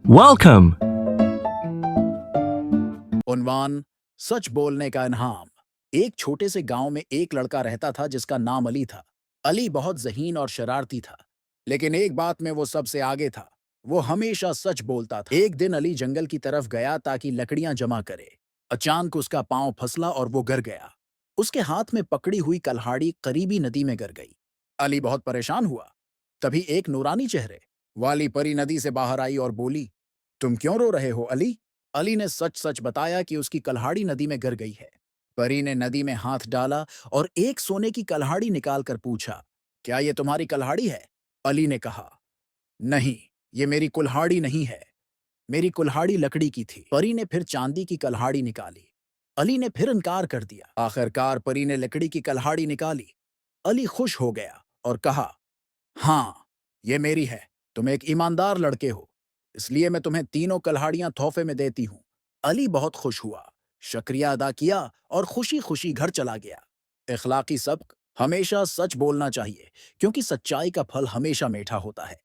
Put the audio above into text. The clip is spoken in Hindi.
Welcome. उन्वान सच बोलने का इनाम। एक छोटे से गांव में एक लड़का रहता था जिसका नाम अली था। अली बहुत ज़हीन और शरारती था, लेकिन एक बात में वो सबसे आगे था। वो हमेशा सच बोलता था। एक दिन अली जंगल की तरफ गया ताकि लकड़ियां जमा करे। अचानक उसका पांव फसला और वो गिर गया। उसके हाथ में पकड़ी हुई कल्हाड़ी करीबी नदी में गिर गई। अली बहुत परेशान हुआ। तभी एक नूरानी चेहरे वाली परी नदी से बाहर आई और बोली, तुम क्यों रो रहे हो अली? अली ने सच सच बताया कि उसकी कल्हाड़ी नदी में गिर गई है। परी ने नदी में हाथ डाला और एक सोने की कल्हाड़ी निकालकर पूछा, क्या ये तुम्हारी कल्हाड़ी है? अली ने कहा, नहीं, ये मेरी कुल्हाड़ी नहीं है। मेरी कुल्हाड़ी लकड़ी की थी। परी ने फिर चांदी की कल्हाड़ी निकाली। अली ने फिर इनकार कर दिया। आखिरकार परी ने लकड़ी की कल्हाड़ी निकाली। अली खुश हो गया और कहा, हाँ, ये मेरी है। तुम एक ईमानदार लड़के हो, इसलिए मैं तुम्हें तीनों कल्हाड़ियां तोहफे में देती हूँ। अली बहुत खुश हुआ, शुक्रिया अदा किया और खुशी खुशी घर चला गया। इखलाकी सबक: हमेशा सच बोलना चाहिए, क्योंकि सच्चाई का फल हमेशा मीठा होता है।